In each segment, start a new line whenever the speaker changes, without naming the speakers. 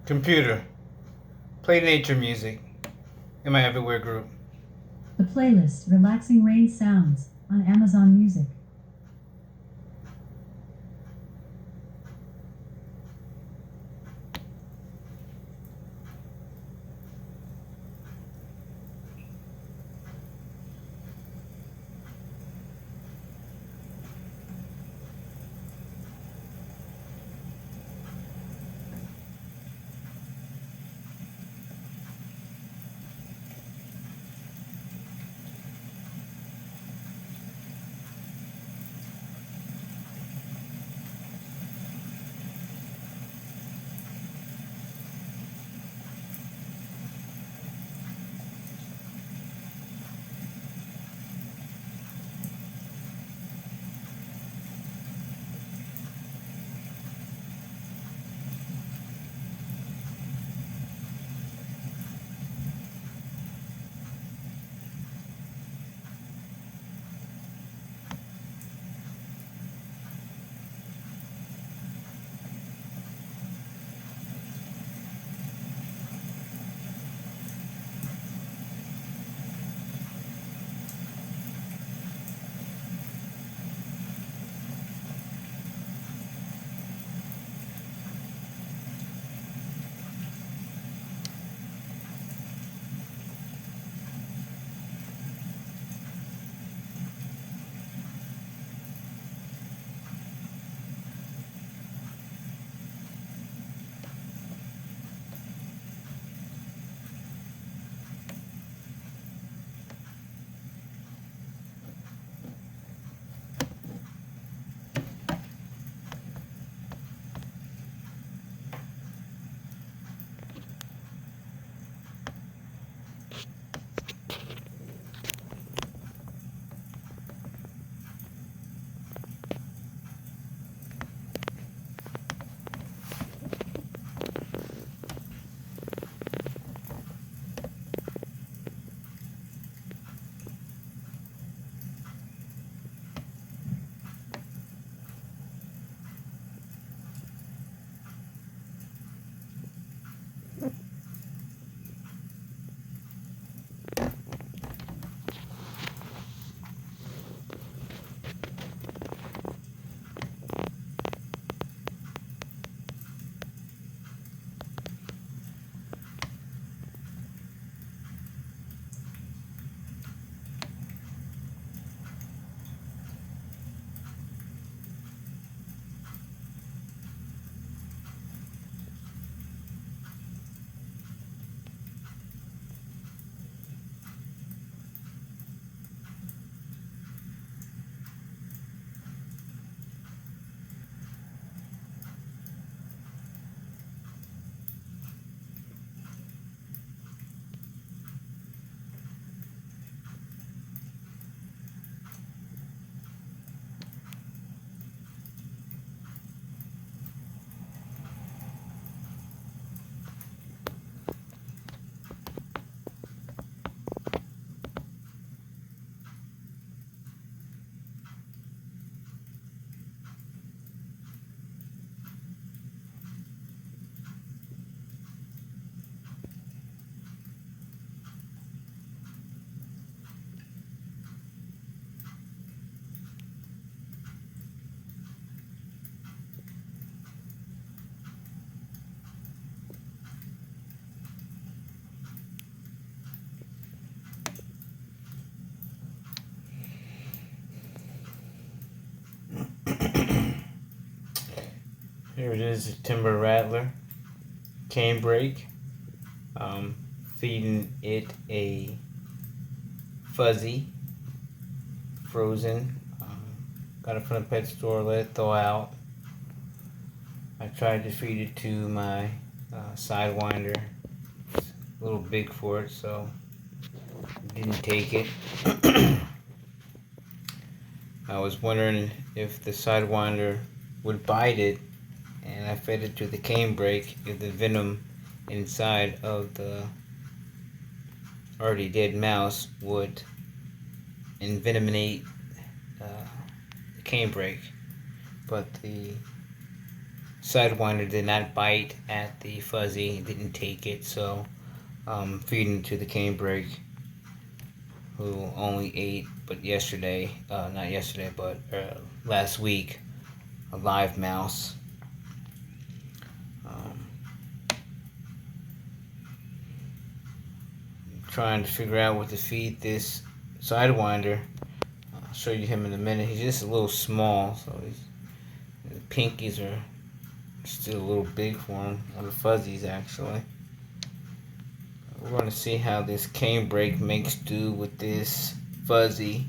Computer, play nature music in my everywhere group.
The playlist Relaxing Rain Sounds on Amazon Music.
Here it is, timber rattler, canebrake. Feeding it a fuzzy, frozen. Got it from the pet store, let it thaw out. I tried to feed it to my sidewinder. It's a little big for it, so didn't take it. I was wondering if the sidewinder would bite it, and I fed it to the canebrake, if the venom inside of the already dead mouse would envenomate the canebrake. But the Sidewinder did not bite at the fuzzy, didn't take it, so feeding to the Canebrake, who only ate, but yesterday, not yesterday, but last week, a live mouse. Trying to figure out what to feed this Sidewinder. I'll show you him in a minute. He's just a little small, so the pinkies are still a little big for him, or the fuzzies actually. We're going to see how this Canebrake makes do with this fuzzy.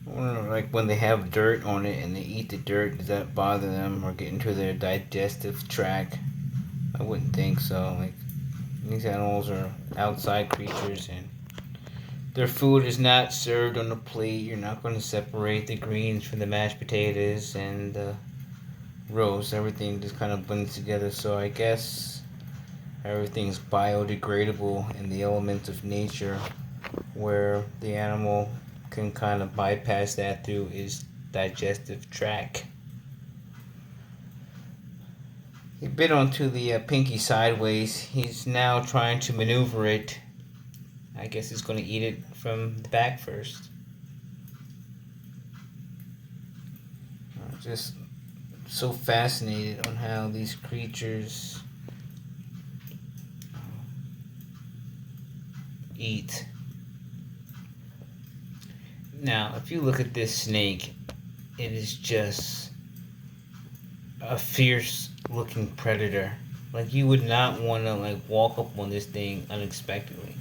I wonder, like when they have dirt on it and they eat the dirt, does that bother them or get into their digestive tract? I wouldn't think so. Like, these animals are outside creatures and their food is not served on the plate. You're not going to separate the greens from the mashed potatoes and the roast. Everything just kind of blends together. So I guess everything's biodegradable in the elements of nature, where the animal can kind of bypass that through its digestive tract. He bit onto the pinky sideways. He's now trying to maneuver it. I guess he's going to eat it from the back first. I'm just so fascinated on how these creatures eat. Now, if you look at this snake, it is just a fierce looking predator. Like, you would not want to like walk up on this thing unexpectedly.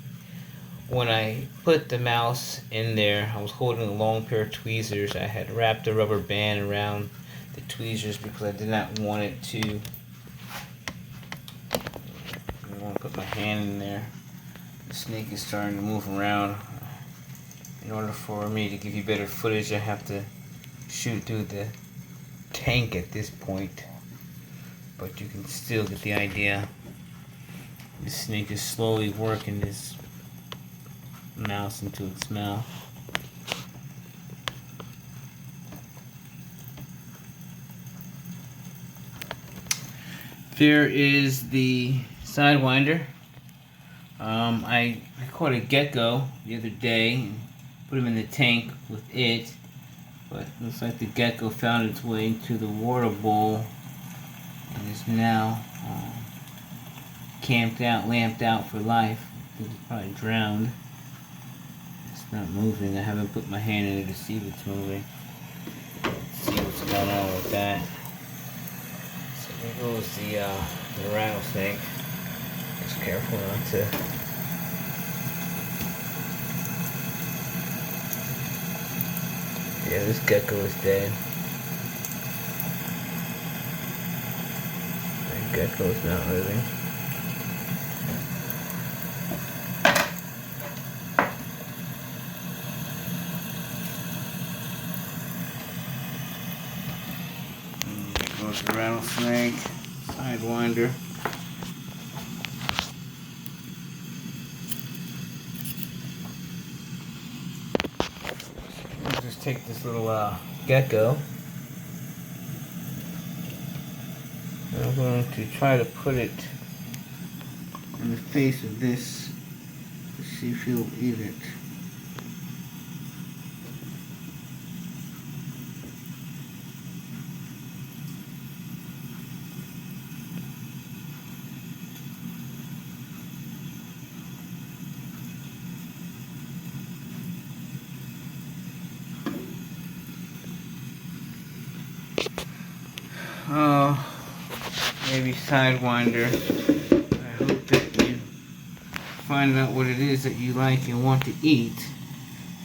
When I put the mouse in there, I was holding a long pair of tweezers. I had wrapped a rubber band around the tweezers because I did not want it to. I want to put my hand in there. The snake is starting to move around. In order for me to give you better footage, I have to shoot through the tank at this point. But you can still get the idea. The snake is slowly working this mouse into its mouth. There is the Sidewinder. I caught a gecko the other day and put him in the tank with it, but looks like the gecko found its way into the water bowl and is now camped out, lamped out for life. I think it's probably drowned. It's not moving. I haven't put my hand in it to see if it's moving. Let's see what's going on with that. So there goes the rattlesnake. Just careful not to. Yeah, this gecko is dead. That gecko is not living. There goes the rattlesnake, Sidewinder. Just take this little gecko. And I'm going to try to put it in the face of this to see if he'll eat it. Oh, maybe Sidewinder. I hope that you find out what it is that you like and want to eat,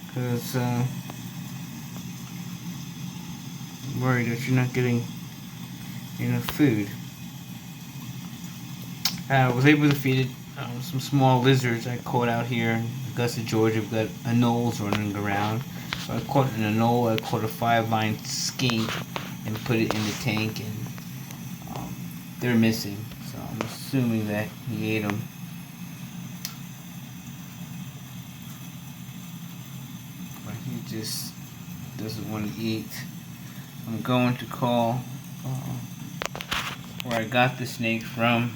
because I'm worried that you're not getting enough food. I was able to feed it some small lizards I caught out here in Augusta, Georgia. We've got anoles running around. So I caught an anole, I caught a 5-line skink and put it in the tank, and they're missing. So I'm assuming that he ate them. But he just doesn't want to eat. I'm going to call where I got the snake from.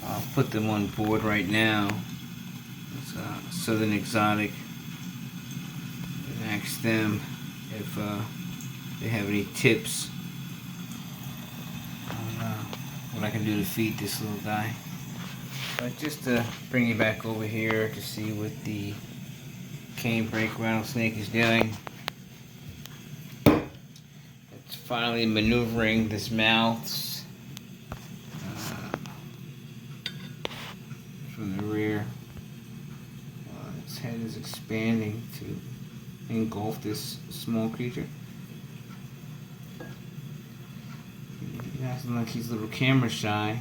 I'll put them on board right now. It's Southern Exotic. And ask them if they have any tips on what I can do to feed this little guy. But just to bring you back over here to see what the Canebrake rattlesnake is doing. It's finally maneuvering this mouth from the rear. Its head is expanding to engulf this small creature. He acting like he's a little camera shy.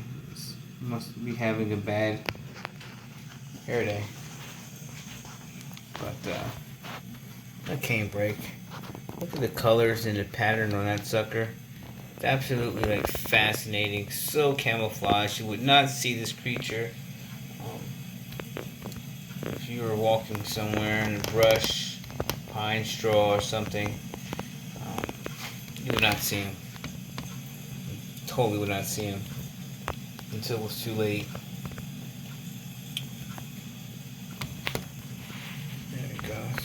He must be having a bad hair day. But a Canebrake. Look at the colors and the pattern on that sucker. It's absolutely like fascinating. So camouflaged. You would not see this creature if you were walking somewhere in a brush, pine straw or something. You would not see him. You totally would not see him until it was too late. There he goes.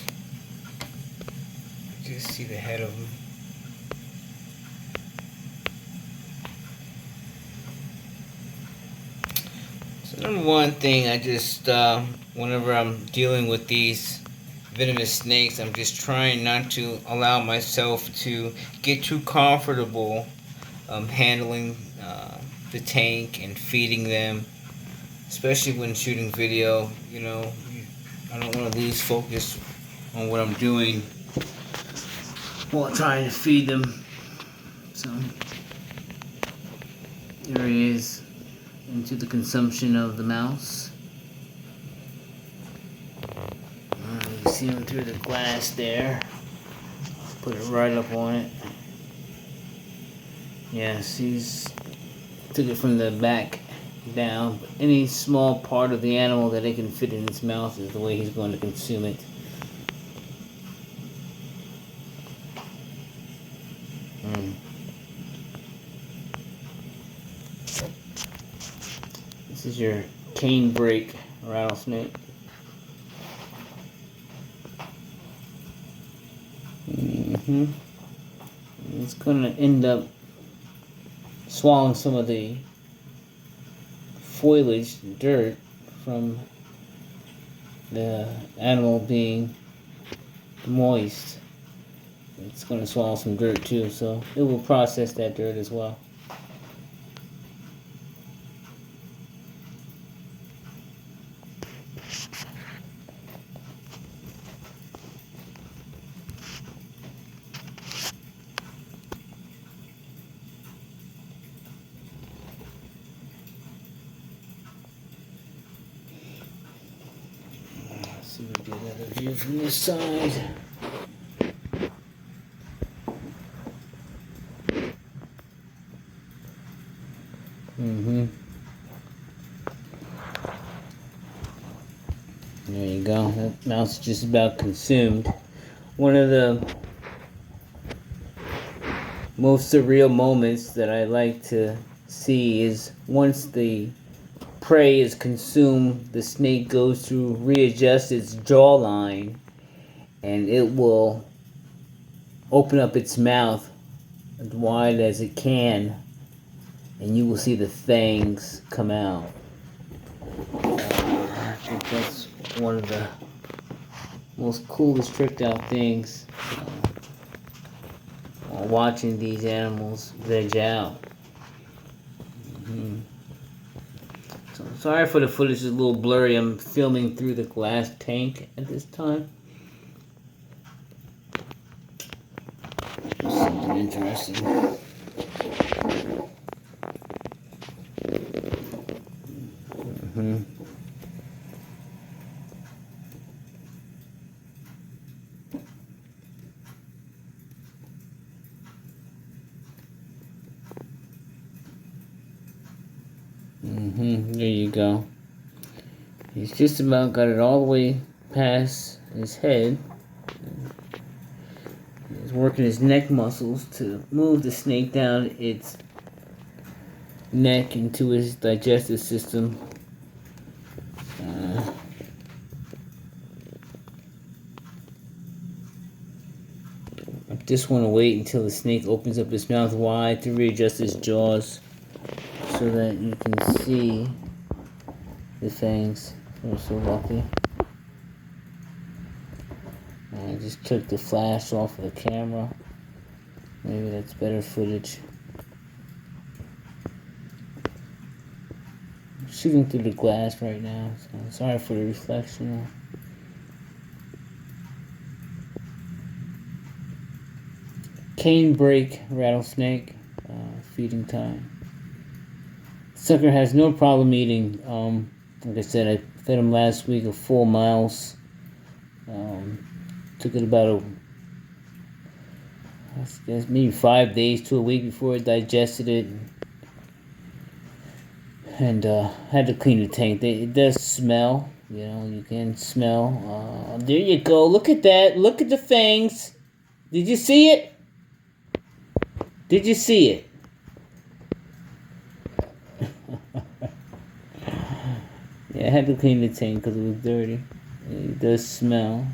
Just see the head of him. So number one thing, I just whenever I'm dealing with these venomous snakes, I'm just trying not to allow myself to get too comfortable handling the tank and feeding them, especially when shooting video. You know, I don't want to lose focus on what I'm doing while trying to feed them. So there he is, into the consumption of the mouse. You can see him through the glass there. Put it right up on it. Yes, he's took it from the back down. But any small part of the animal that it can fit in its mouth is the way he's going to consume it. This is your Canebrake rattlesnake. It's going to end up swallowing some of the foliage, dirt, from the animal being moist. It's going to swallow some dirt too, so it will process that dirt as well. Let's see if we get another view from this side. There you go. That mouse is just about consumed. One of the most surreal moments that I like to see is once the prey is consumed, the snake goes to readjust its jawline and it will open up its mouth as wide as it can, and you will see the fangs come out. I think that's one of the most coolest tricked out things while watching these animals veg out. So sorry for the footage is a little blurry. I'm filming through the glass tank at this time. Just something interesting. There you go. He's just about got it all the way past his head. He's working his neck muscles to move the snake down its neck into his digestive system. I just want to wait until the snake opens up his mouth wide to readjust his jaws so that you can see the fangs. We're so lucky. I just took the flash off of the camera. Maybe that's better footage. I'm shooting through the glass right now, so sorry for the reflection. Canebrake rattlesnake, feeding time. Sucker has no problem eating. Like I said, I fed him last week a full mouse. Took it about I guess maybe 5 days to a week before it digested it, and had to clean the tank. It does smell, you know. You can smell. There you go. Look at that. Look at the fangs. Did you see it? Did you see it? Yeah, I had to clean the tank because it was dirty. It does smell.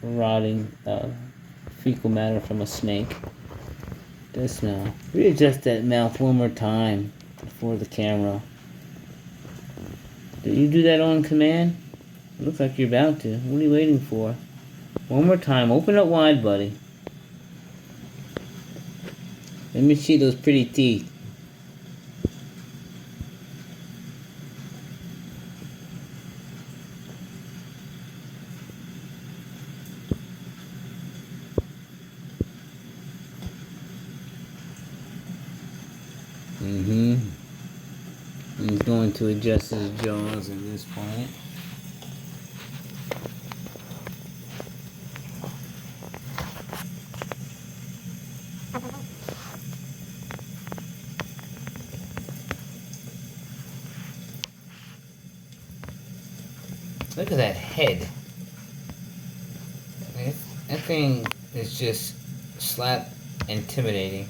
Rotting fecal matter from a snake. It does smell. Readjust that mouth one more time before the camera. Did you do that on command? It looks like you're about to. What are you waiting for? One more time. Open up wide, buddy. Let me see those pretty teeth. He's going to adjust his jaws at this point. Look at that head. That thing is just slap intimidating.